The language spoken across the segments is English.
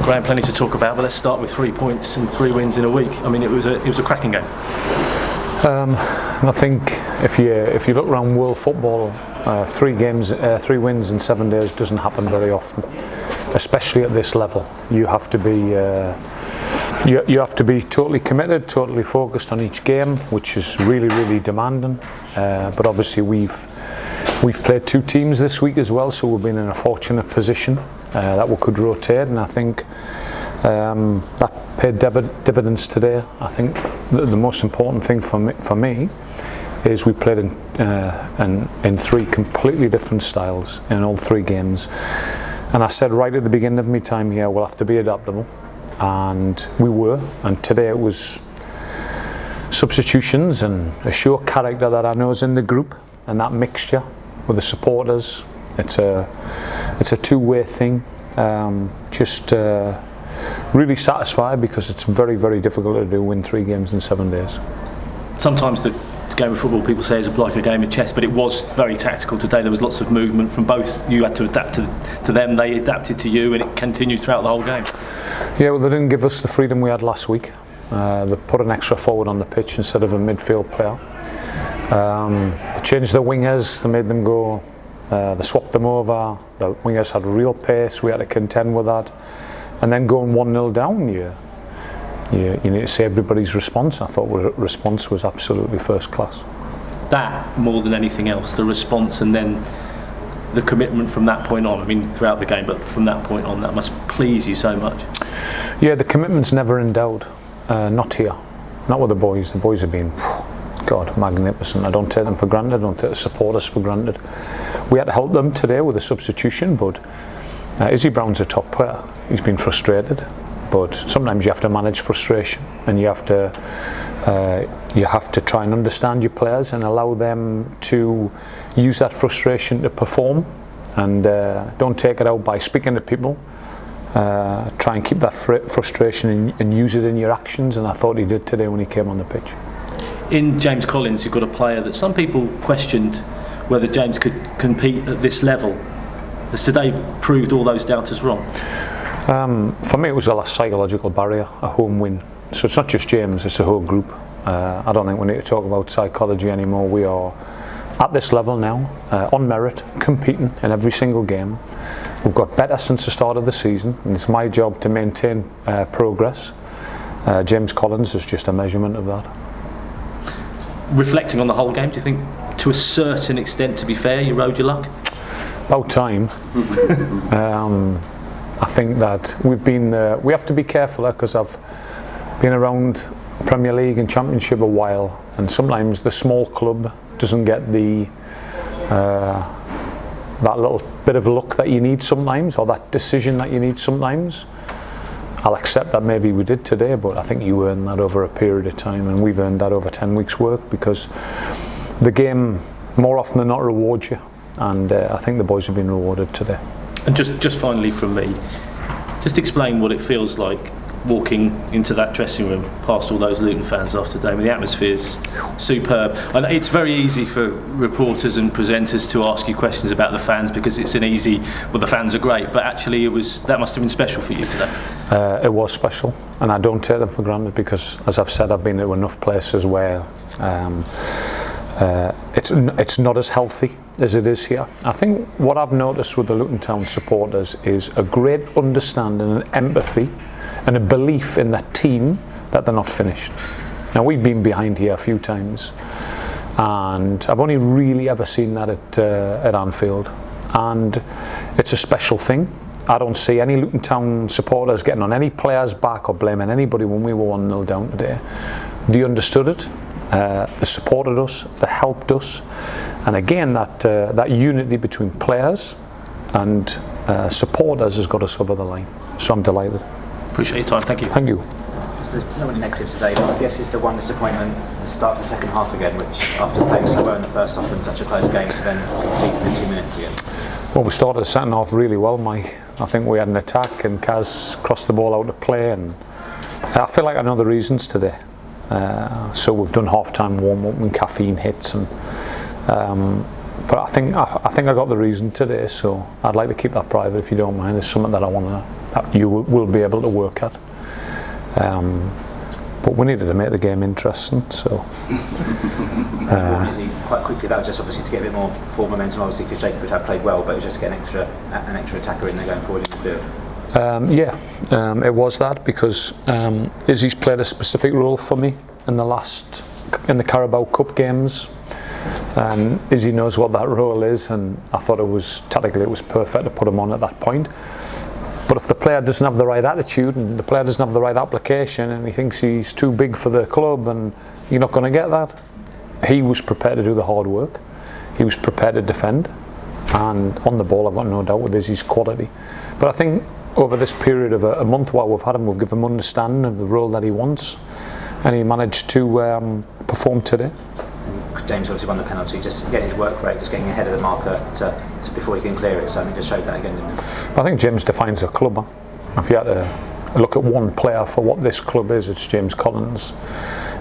Graeme, plenty to talk about, but let's start with 3 points and 3 wins in a week. I mean, it was a cracking game. I think if you look around world football, 3 wins in 7 days doesn't happen very often, especially at this level. You have to be totally committed, totally focused on each game, which is really demanding. But obviously we've played 2 teams this week as well, so we've been in a fortunate position that we could rotate, and I think that paid dividends today. I think the most important thing for me is we played in 3 completely different styles in all 3 games, and I said right at the beginning of my time here, we'll have to be adaptable, and we were. And today it was substitutions and a show character that I know is in the group, and that mixture with the supporters. It's a two-way thing. Really satisfied, because it's very difficult to win 3 games in 7 days. Sometimes the game of football, people say, is like a game of chess, but it was very tactical today. There was lots of movement from both. You had to adapt to them, they adapted to you, and it continued throughout the whole game. Yeah, well, they didn't give us the freedom we had last week. They put an extra forward on the pitch instead of a midfield player. They changed the wingers, they made them go, they swapped them over. The wingers had real pace, we had to contend with that. And then going 1-0 down, you need to see everybody's response. I thought the response was absolutely first class. That, more than anything else, the response, and then the commitment from that point on. I mean, throughout the game, but from that point on, that must please you so much. Yeah, the commitment's never in doubt. Not here, not with the boys. The boys have been, God, magnificent. I don't take them for granted. I don't take the supporters for granted. We had to help them today with a substitution, but Izzy Brown's a top player. He's been frustrated, but sometimes you have to manage frustration, and you have to try and understand your players and allow them to use that frustration to perform, and don't take it out by speaking to people. Try and keep that frustration and use it in your actions, and I thought he did today when he came on the pitch. In James Collins, you've got a player that some people questioned whether James could compete at this level. Has today proved all those doubters wrong? For me, it was a last psychological barrier, a home win. So it's not just James, it's a whole group. I don't think we need to talk about psychology anymore. We are at this level now, on merit, competing in every single game. We've got better since the start of the season, and it's my job to maintain progress. James Collins is just a measurement of that. Reflecting on the whole game, do you think, to a certain extent, to be fair, you rode your luck? About time. I think that we have to be careful, because I've been around Premier League and Championship a while, and sometimes the small club doesn't get that little bit of luck that you need sometimes, or that decision that you need sometimes. I'll accept that maybe we did today, but I think you earned that over a period of time, and we've earned that over 10 weeks' work, because the game more often than not rewards you, and I think the boys have been rewarded today. And just finally from me, just explain what it feels like walking into that dressing room past all those Luton fans after the game. The atmosphere's superb, and it's very easy for reporters and presenters to ask you questions about the fans, because it's an easy, well, the fans are great, but actually that must have been special for you today. It was special, and I don't take them for granted, because, as I've said, I've been to enough places where it's not as healthy as it is here. I think what I've noticed with the Luton Town supporters is a great understanding and empathy and a belief in that team that they're not finished. Now, we've been behind here a few times, and I've only really ever seen that at Anfield, and it's a special thing. I don't see any Luton Town supporters getting on any player's back or blaming anybody when we were 1-0 down today. They understood it, they supported us, they helped us, and again, that unity between players and supporters has got us over the line. So I'm delighted. Appreciate your time, thank you. Thank you. There's not many negatives today, but I guess it's the one disappointment at the start of the second half again, which, after playing so well in the first half and such a close game, to then concede in 2 minutes again. Well, we started the second half really well, Mike. I think we had an attack, and Kaz crossed the ball out of play, and I feel like I know the reasons today. So we've done half-time warm-up and caffeine hits, and but I think I got the reason today. So I'd like to keep that private, if you don't mind. It's something that I want that you will be able to work at. But we needed to make the game interesting, so. Quite quickly, that was just obviously to get a bit more forward momentum, obviously, because Jacob had played well, but it was just to get an extra attacker in there going forward into the field. It was that, because Izzy's played a specific role for me in the Carabao Cup games, and Izzy knows what that role is, and I thought tactically it was perfect to put him on at that point. But if the player doesn't have the right attitude and the player doesn't have the right application and he thinks he's too big for the club, and you're not going to get that. He was prepared to do the hard work, he was prepared to defend, and on the ball I've got no doubt with Izzy's quality. But I think over this period of a month while we've had him, we've given him understanding of the role that he wants, and he managed to perform today. And James obviously won the penalty, just getting his work rate, just getting ahead of the marker to before he can clear it, so he just showed that again, didn't he? I think James defines a club. If you had to look at one player for what this club is, it's James Collins.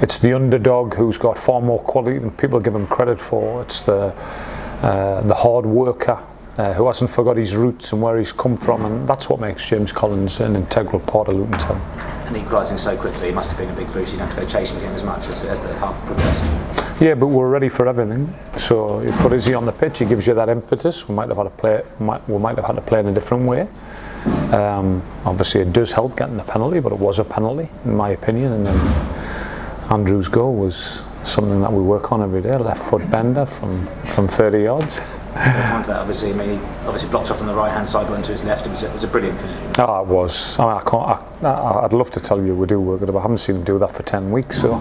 It's the underdog who's got far more quality than people give him credit for. It's the hard worker who hasn't forgot his roots and where he's come from, and that's what makes James Collins an integral part of Luton Town. And equalising so quickly, it must have been a big boost. You didn't have to go chasing the game as much as the half progressed. Yeah, but we're ready for everything. So you put Izzy on the pitch, he gives you that impetus. We might have had to play in a different way. Obviously it does help getting the penalty, but it was a penalty in my opinion, and then Andrew's goal was something that we work on every day, left foot bender from 30 yards. That obviously, he obviously blocked off on the right hand side, went to his left. It was a brilliant finish. Oh, it was. I mean, I'd love to tell you we do work it, but I haven't seen him do that for 10 weeks, so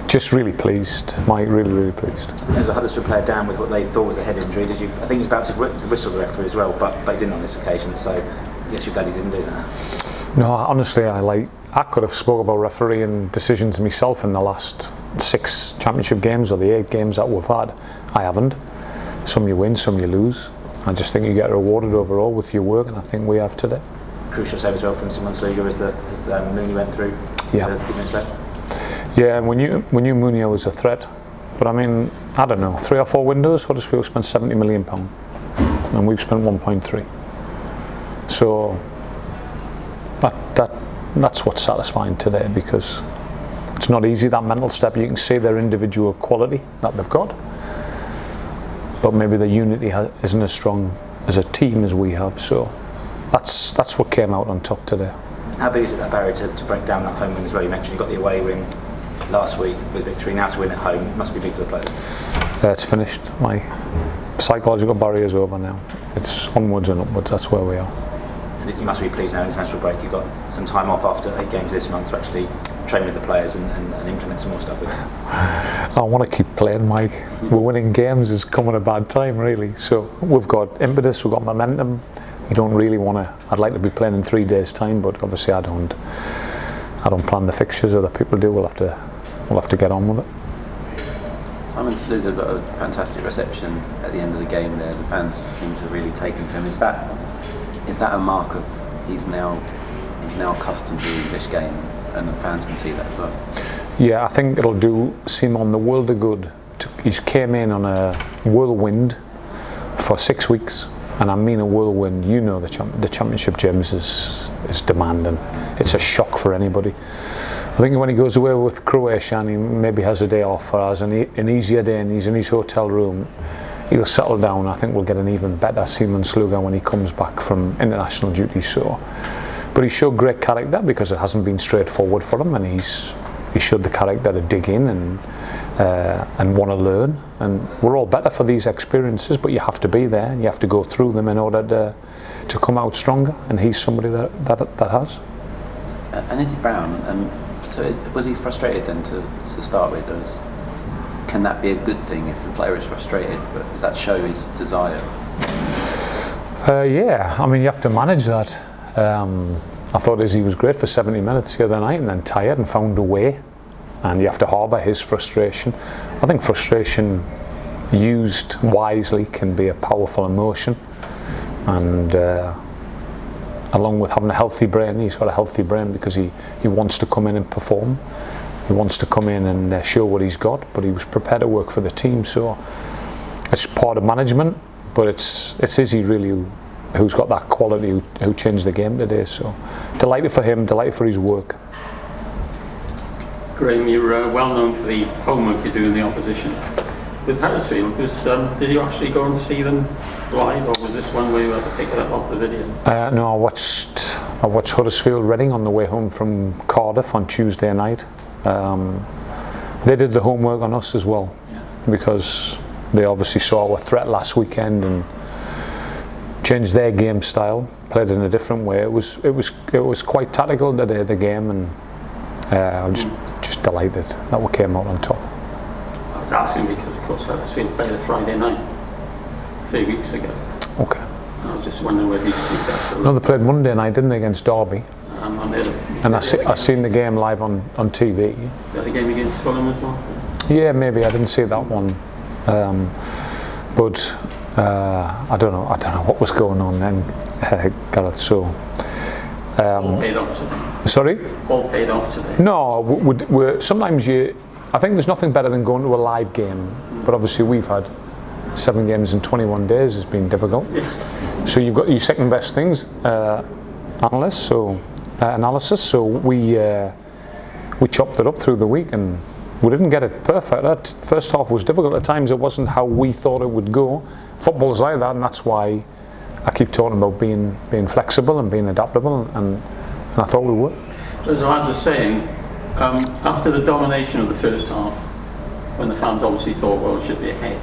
just really pleased, Mike, really pleased. As a Huddersfield player down with what they thought was a head injury, I think he was about to whistle the referee as well, but he didn't on this occasion, so I guess you're glad he didn't do that. No, honestly, I could have spoke about refereeing decisions myself in the last 6 championship games or the 8 games that we've had. I haven't. Some you win, some you lose. I just think you get rewarded overall with your work, and I think we have today. Crucial save as well from Cmon as Mooney went through. Yeah. A few minutes left. Yeah, and we knew Mooney was a threat, but I mean, I don't know, 3 or 4 windows. Huddersfield spent £70 million, and we've spent 1.3. So that's what's satisfying today, because it's not easy, that mental step. You can see their individual quality that they've got, but maybe the unity isn't as strong as a team as we have. So that's what came out on top today. How big is it, that barrier to break down that home win as well? You mentioned you got the away win last week for the victory. Now to win at home, it must be big for the players. It's finished. My psychological barrier is over now. It's onwards and upwards. That's where we are. And you must be pleased now, international break, you've got some time off after 8 games this month to actually train with the players and implement some more stuff with them. I want to keep playing, Mike. We're winning games, is coming a bad time really. So we've got impetus, we've got momentum. You don't really want to. I'd like to be playing in 3 days' time, but obviously I don't plan the fixtures, other people do. We'll have to get on with it. Simon Sluga got a fantastic reception at the end of the game there. The fans seem to really take to him. Is that a mark of he's now accustomed to the English game, and the fans can see that as well? Yeah, I think it'll do Cmon the world of good. He came in on a whirlwind for 6 weeks, and I mean a whirlwind. You know the championship, James, is demanding. It's a shock for anybody. I think when he goes away with Croatia and he maybe has a day off or has an easier day and he's in his hotel room, he'll settle down. I think we'll get an even better Cmon Sluga when he comes back from international duty. So, but he showed great character, because it hasn't been straightforward for him, and he showed the character to dig in and want to learn. And we're all better for these experiences, but you have to be there and you have to go through them in order to come out stronger. And he's somebody that has. And Izzy Brown, was he frustrated then to start with? Can that be a good thing if the player is frustrated, but does that show his desire? Yeah, I mean, you have to manage that. I thought Izzy was great for 70 minutes the other night, and then tired and found a way, and you have to harbour his frustration. I think frustration used wisely can be a powerful emotion, and along with having a healthy brain, he's got a healthy brain because he wants to come in and perform. He wants to come in and show what he's got, but he was prepared to work for the team. So it's part of management, but it's Izzy really who's got that quality, who changed the game today. So delighted for him, delighted for his work. Graeme, you're well known for the homework you do in the opposition. With Huddersfield, did you actually go and see them live, or was this one where you had to pick it up off the video? No, I watched Huddersfield Reading on the way home from Cardiff on Tuesday night. They did the homework on us as well, because they obviously saw our threat last weekend and changed their game style, played in a different way. It was quite tactical today, the game, and I'm just delighted that we came out on top. I was asking because, of course, Huddersfield played a Friday night 3 weeks ago. Okay. And I was just wondering whether you see that. No, they played Monday night, didn't they, against Derby? And I seen the game live on TV. The game against Fulham as well? Yeah, maybe I didn't see that one, but I don't know what was going on then, Gareth. So. All paid off today. Sorry? All paid off today. No, sometimes I think there's nothing better than going to a live game, but obviously we've had 7 games in 21 days. It's been difficult. Yeah. So you've got your second best things, analysis. So we chopped it up through the week, and we didn't get it perfect. That first half was difficult at times. It wasn't how we thought it would go. Football's like that, and that's why I keep talking about being flexible and being adaptable, and I thought we were. As the lads were saying, after the domination of the first half, when the fans obviously thought, well, it should be ahead,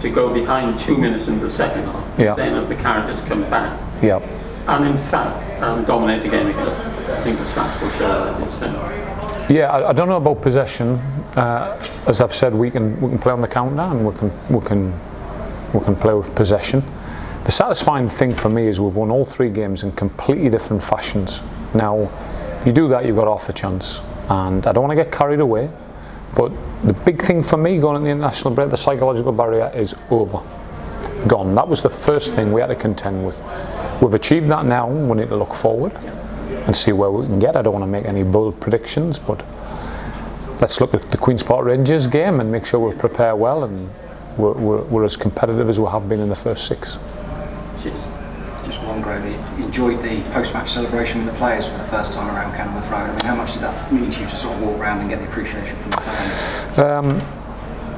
to go behind 2 minutes into the second half, then have the characters come back, and in fact dominate the game again. I think the stats will show that it's Yeah, I don't know about possession. As I've said, we can play on the counter, and we can play with possession. The satisfying thing for me is we've won all 3 games in completely different fashions. Now, if you do that, you've got half a chance. And I don't want to get carried away, but the big thing for me going into the international break, the psychological barrier is over. Gone. That was the first thing we had to contend with. We've achieved that now. We need to look forward and see where we can get. I don't want to make any bold predictions, but let's look at the Queen's Park Rangers game and make sure we prepare well, and we're as competitive as we have been in the first 6. Cheers. Just one, Graeme. You enjoyed the post-match celebration with the players for the first time around Kenilworth Road. I mean, how much did that mean to you to sort of walk around and get the appreciation from the fans?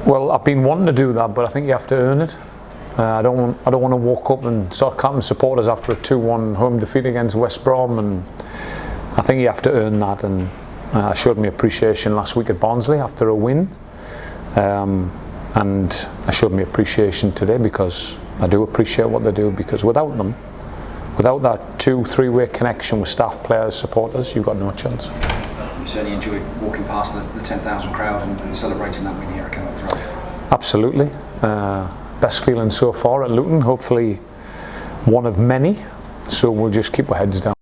Well, I've been wanting to do that, but I think you have to earn it. I don't want to walk up and start counting supporters after a 2-1 home defeat against West Brom, and I think you have to earn that. And I showed me appreciation last week at Barnsley after a win, and I showed me appreciation today because I do appreciate what they do, because without them, without that 2-3-way connection with staff, players, supporters, you've got no chance. You certainly enjoyed walking past the 10,000 crowd and celebrating that win here at Kenilworth Road. Absolutely. Best feeling so far at Luton, hopefully one of many, so we'll just keep our heads down.